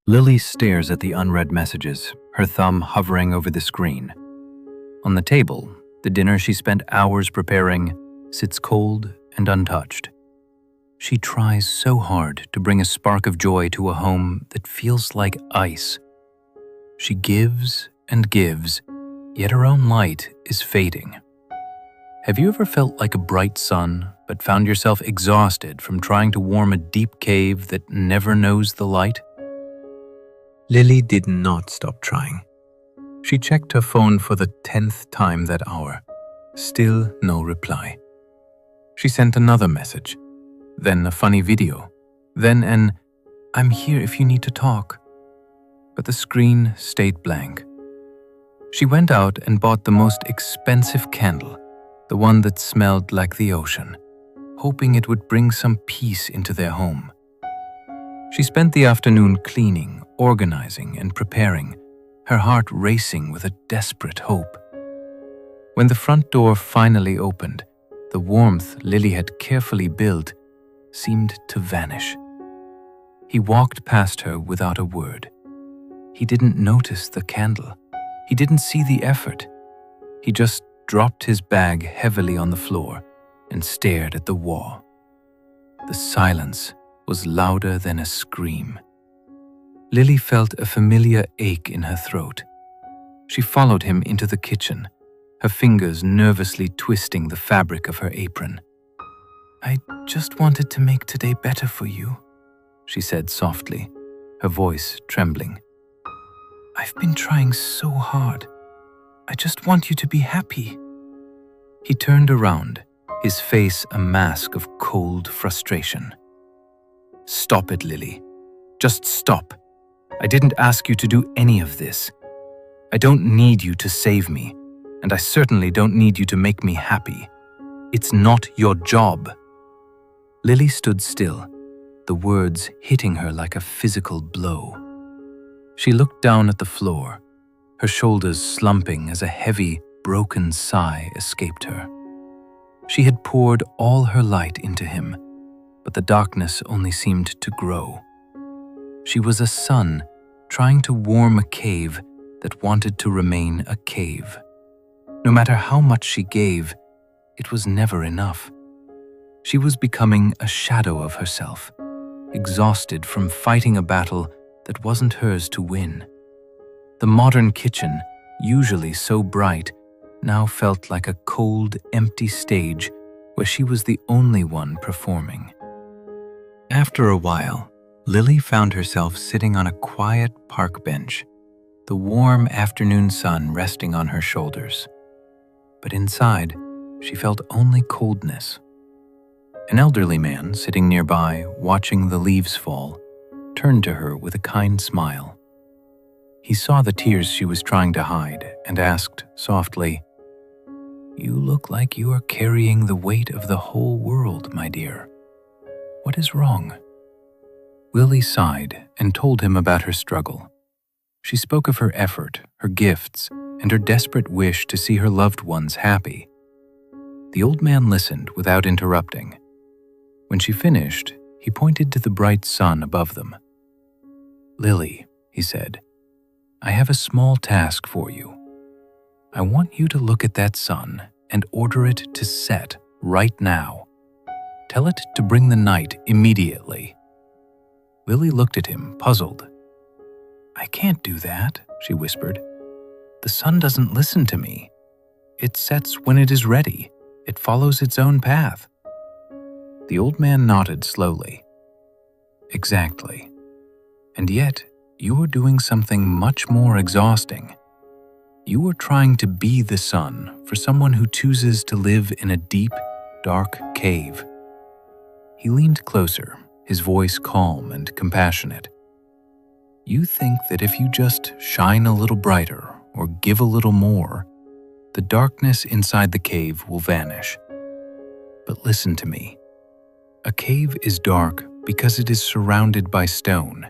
Lily stares at the unread messages, her thumb hovering over the screen. On the table, the dinner she spent hours preparing sits cold and untouched. She tries so hard to bring a spark of joy to a home that feels like ice. She gives and gives, yet her own light is fading. Have you ever felt like a bright sun, but found yourself exhausted from trying to warm a deep cave that never knows the light? Lily did not stop trying. She checked her phone for the 10th time that hour. Still no reply. She sent another message, then a funny video, then an "I'm here if you need to talk." But the screen stayed blank. She went out and bought the most expensive candle, the one that smelled like the ocean, hoping it would bring some peace into their home. She spent the afternoon cleaning, organizing, and preparing, her heart racing with a desperate hope. When the front door finally opened, the warmth Lily had carefully built seemed to vanish. He walked past her without a word. He didn't notice the candle. He didn't see the effort. He just dropped his bag heavily on the floor and stared at the wall. The silence was louder than a scream. Lily felt a familiar ache in her throat. She followed him into the kitchen, her fingers nervously twisting the fabric of her apron. "I just wanted to make today better for you," she said softly, her voice trembling. "I've been trying so hard. I just want you to be happy." He turned around, his face a mask of cold frustration. "Stop it, Lily. Just stop. I didn't ask you to do any of this. I don't need you to save me, and I certainly don't need you to make me happy. It's not your job." Lily stood still, the words hitting her like a physical blow. She looked down at the floor, her shoulders slumping as a heavy, broken sigh escaped her. She had poured all her light into him, but the darkness only seemed to grow. She was a sun trying to warm a cave that wanted to remain a cave. No matter how much she gave, it was never enough. She was becoming a shadow of herself, exhausted from fighting a battle that wasn't hers to win. The modern kitchen, usually so bright, now felt like a cold, empty stage where she was the only one performing. After a while, Lily found herself sitting on a quiet park bench, the warm afternoon sun resting on her shoulders. But inside, she felt only coldness. An elderly man sitting nearby, watching the leaves fall, turned to her with a kind smile. He saw the tears she was trying to hide and asked softly, "You look like you are carrying the weight of the whole world, my dear. What is wrong?" Lily sighed and told him about her struggle. She spoke of her effort, her gifts, and her desperate wish to see her loved ones happy. The old man listened without interrupting. When she finished, he pointed to the bright sun above them. "Lily," he said, "I have a small task for you. I want you to look at that sun and order it to set right now. Tell it to bring the night immediately." Lily looked at him, puzzled. "I can't do that," she whispered. "The sun doesn't listen to me. It sets when it is ready. It follows its own path." The old man nodded slowly. "Exactly. And yet, you are doing something much more exhausting. You are trying to be the sun for someone who chooses to live in a deep, dark cave." He leaned closer, his voice calm and compassionate. "You think that if you just shine a little brighter or give a little more, the darkness inside the cave will vanish. But listen to me. A cave is dark because it is surrounded by stone.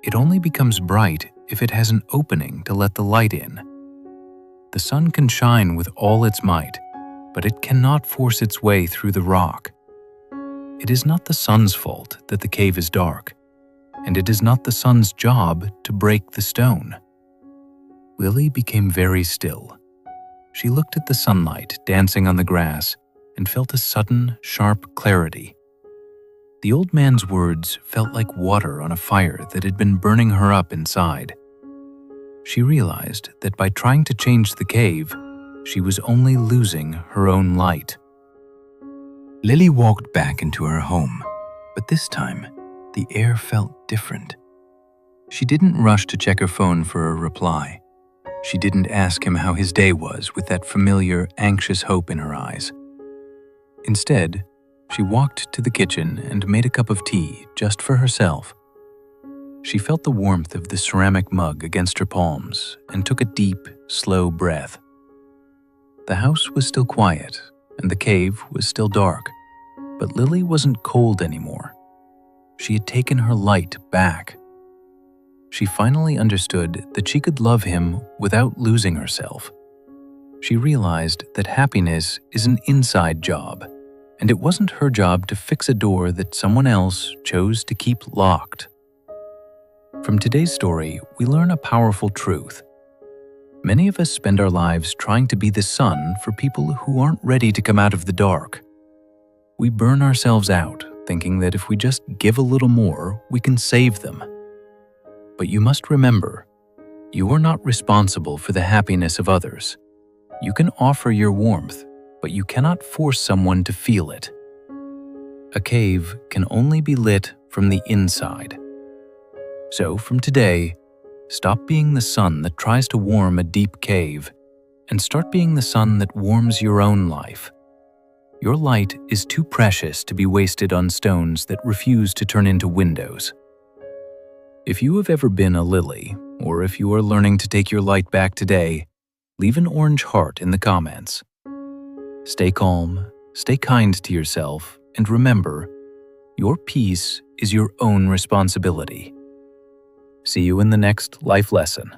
It only becomes bright if it has an opening to let the light in. The sun can shine with all its might, but it cannot force its way through the rock. It is not the sun's fault that the cave is dark, and it is not the sun's job to break the stone. Lily became very still. She looked at the sunlight dancing on the grass and felt a sudden, sharp clarity. The old man's words felt like water on a fire that had been burning her up inside. She realized that by trying to change the cave, she was only losing her own light. Lily walked back into her home, but this time, the air felt different. She didn't rush to check her phone for a reply. She didn't ask him how his day was with that familiar, anxious hope in her eyes. Instead, she walked to the kitchen and made a cup of tea just for herself. She felt the warmth of the ceramic mug against her palms and took a deep, slow breath. The house was still quiet and the cave was still dark, but Lily wasn't cold anymore. She had taken her light back. She finally understood that she could love him without losing herself. She realized that happiness is an inside job, and it wasn't her job to fix a door that someone else chose to keep locked. From today's story, we learn a powerful truth. Many of us spend our lives trying to be the sun for people who aren't ready to come out of the dark. We burn ourselves out, thinking that if we just give a little more, we can save them. But you must remember, you are not responsible for the happiness of others. You can offer your warmth, but you cannot force someone to feel it. A cave can only be lit from the inside. So from today, stop being the sun that tries to warm a deep cave and start being the sun that warms your own life. Your light is too precious to be wasted on stones that refuse to turn into windows. If you have ever been a lily, or if you are learning to take your light back today, leave an orange heart in the comments. Stay calm, stay kind to yourself, and remember, your peace is your own responsibility. See you in the next life lesson.